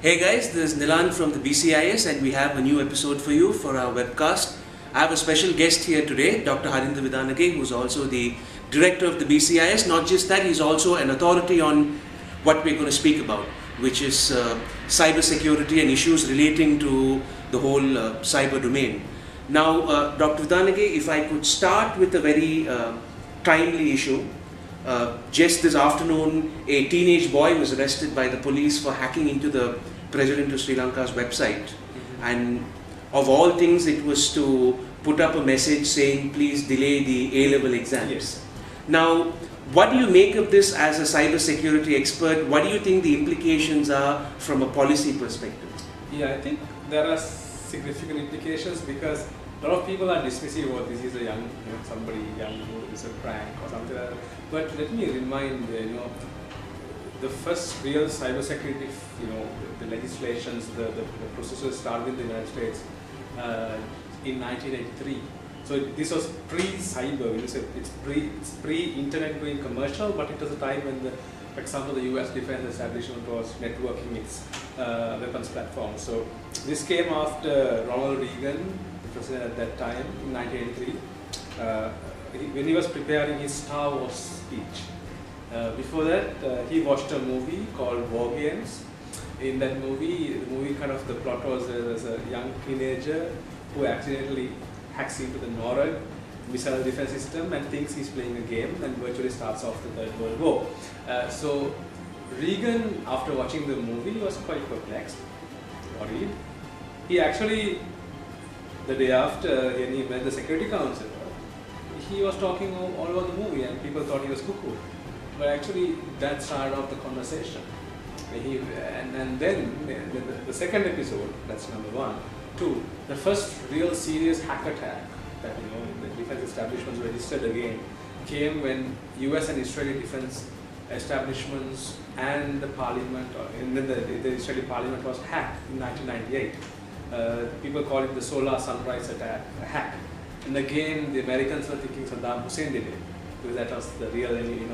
Hey guys, this is Nilan from the BCIS and we have a new episode for you for our webcast. I have a special guest here today, Dr. Harinder Vidanage, who's also the director of the BCIS. Not just that, he's also an authority on what we're going to speak about, which is cyber security and issues relating to the whole cyber domain. Now, Dr. Vidanage, if I could start with a very timely issue. Just this afternoon, a teenage boy was arrested by the police for hacking into the President of Sri Lanka's website. And of all things, it was to put up a message saying, please delay the A-level exams. Yes. Now, what do you make of this as a cyber security expert? What do you think the implications are from a policy perspective? Yeah, I think there are significant implications because a lot of people are dismissive about this is a young, somebody young who is a prank or something like that. But let me remind, the first real cybersecurity, the legislations, the processes started in the United States in 1983. So this was pre-cyber. It's pre-internet going commercial, but it was a time when, for example, the U.S. Defense Establishment was networking its weapons platform. So this came after Ronald Reagan, president at that time in 1983, when he was preparing his Star Wars speech. Before that, he watched a movie called War Games. In that movie, the plot was there's a young teenager who accidentally hacks into the NORAD missile defense system and thinks he's playing a game and virtually starts off the Third World War. So Reagan, after watching the movie, was quite perplexed, worried. He actually, the day after, when he met the Security Council, he was talking all about the movie and people thought he was cuckoo. But actually, that started off the conversation. And then the second episode, that's number one. Two, the first real serious hack attack that the defense establishments registered again came when US and Israeli defense establishments and the parliament, and then the Israeli parliament was hacked in 1998. People call it the Solar Sunrise attack, a hack. And again, the Americans were thinking Saddam Hussein did it, because that was the real enemy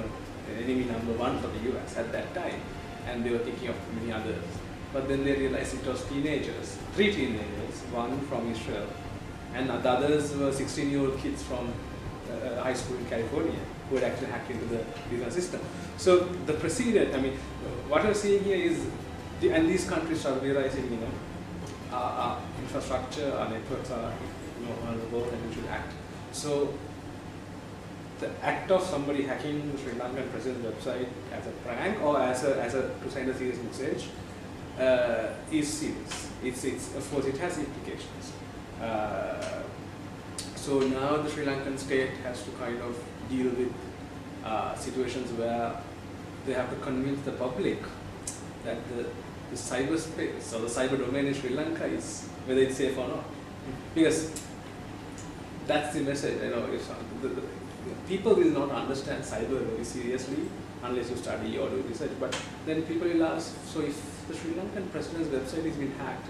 number one for the US at that time. And they were thinking of many others. But then they realized it was teenagers, 3 teenagers, one from Israel, and the others were 16-year-old kids from high school in California who had actually hacked into the defense system. So the precedent, what we're seeing here is, and these countries are realizing, our infrastructure, our networks are vulnerable and we should act. So the act of somebody hacking the Sri Lankan president's website as a prank or as a to send a serious message is serious. It's of course it has implications. So now the Sri Lankan state has to kind of deal with situations where they have to convince the public that the cyberspace or the cyber domain in Sri Lanka is whether it's safe or not. Because that's the message. The people will not understand cyber very seriously unless you study or do research. But then people will ask, so if the Sri Lankan president's website has been hacked,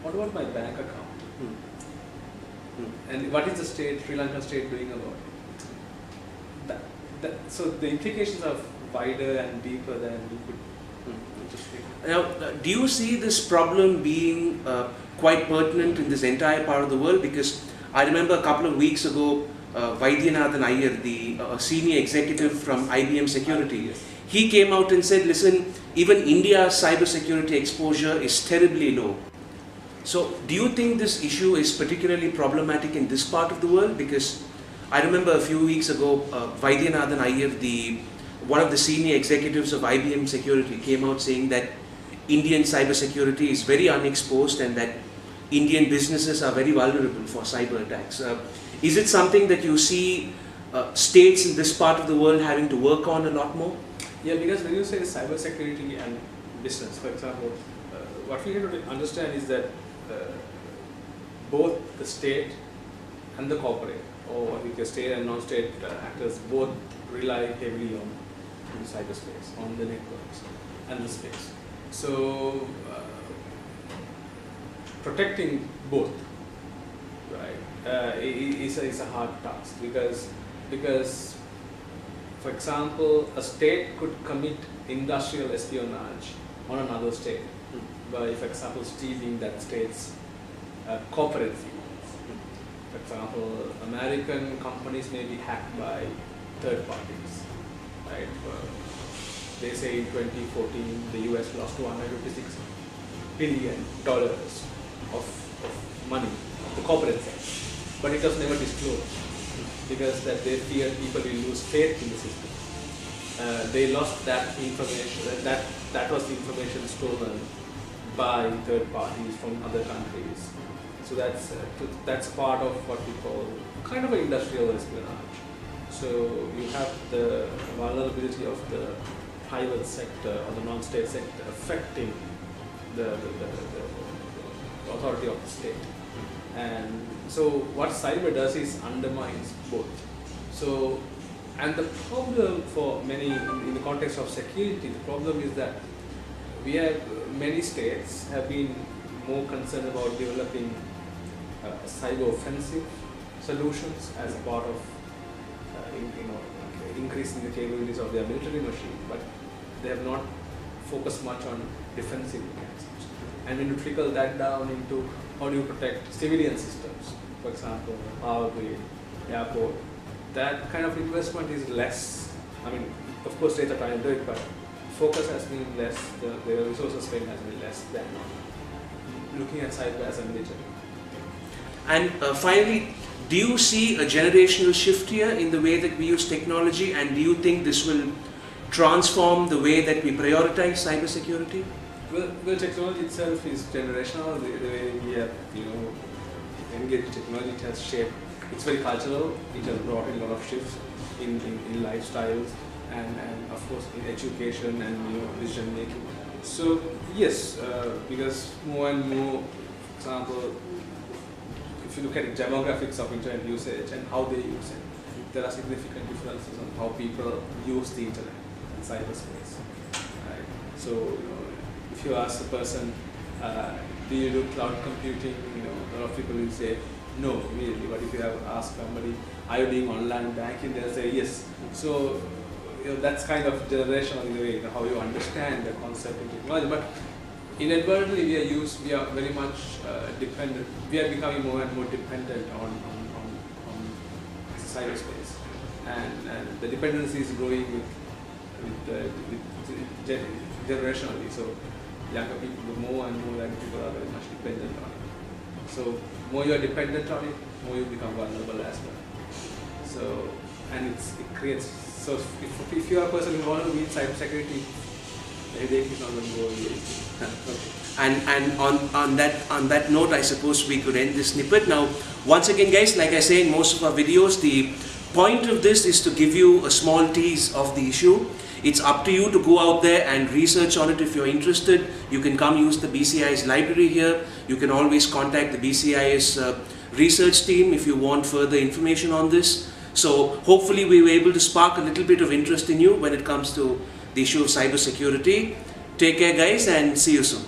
what about my bank account? And what is the Sri Lankan state doing about it? So the implications are wider and deeper than you could just think. Now, do you see this problem being quite pertinent in this entire part of the world? Because I remember a couple of weeks ago, Vaidyanathan Iyer, the senior executive from IBM Security, he came out and said, listen, even India's cybersecurity exposure is terribly low. So do you think this issue is particularly problematic in this part of the world? Because I remember a few weeks ago, Vaidyanathan Iyer, one of the senior executives of IBM Security, came out saying that Indian cybersecurity is very unexposed and that Indian businesses are very vulnerable for cyber attacks. Is it something that you see states in this part of the world having to work on a lot more? Yeah, because when you say cybersecurity and business, for example, what we have to understand is that both the state and the corporate, or the state and non-state actors, both rely heavily on the cyberspace, on the networks and the space. So protecting both, right, is a hard task because, for example, a state could commit industrial espionage on another state by, for example, stealing that state's corporate secrets. For example, American companies may be hacked by third parties, right? They say in 2014 the US lost $256 billion of money, the corporate sector, but it was never disclosed because that they feared people will lose faith in the system. They lost that information. That was the information stolen by third parties from other countries. So that's part of what we call kind of an industrial espionage. So you have the vulnerability of the private sector or the non-state sector affecting the authority of the state. And so what cyber does is undermines both. So, and the problem for many, in the context of security, the problem is that we have, many states have been more concerned about developing cyber offensive solutions as a part of increasing the capabilities of their military machine, but they have not focused much on defensive mechanisms. And when you trickle that down into how do you protect civilian systems, for example, power grid, airport, that kind of investment is less. I mean, of course, states are trying to do it, but focus has been less, the resources spent has been less than looking at cyber as a military. And finally, do you see a generational shift here in the way that we use technology, and do you think this will transform the way that we prioritize cybersecurity? Well, technology itself is generational. The way we have, engaged with technology, it has shaped. It's very cultural. It has brought in a lot of shifts in lifestyles and of course in education and decision making. So yes, because more and more, for example, if you look at the demographics of internet usage and how they use it, there are significant differences on how people use the internet and cyberspace. Right? So if you ask a person, do you do cloud computing? A lot of people will say no immediately. But if you have asked somebody, are you doing online banking? They'll say yes. So that's kind of generational in a way, how you understand the concept of technology. But inadvertently, we are very much dependent. We are becoming more and more dependent on cyberspace, and the dependency is growing generationally. So younger people, more and more young people are very much dependent on it. So more you are dependent on it, more you become vulnerable as well. So and it creates. So if you are a person who wants to be in cybersecurity, the headache is not going to go away. Okay. And on that note, I suppose we could end this snippet. Now, once again, guys, like I say in most of our videos, the point of this is to give you a small tease of the issue. It's up to you to go out there and research on it if you're interested. You can come use the BCI's library here. You can always contact the BCI's research team if you want further information on this. So hopefully we were able to spark a little bit of interest in you when it comes to the issue of cybersecurity. Take care, guys, and see you soon.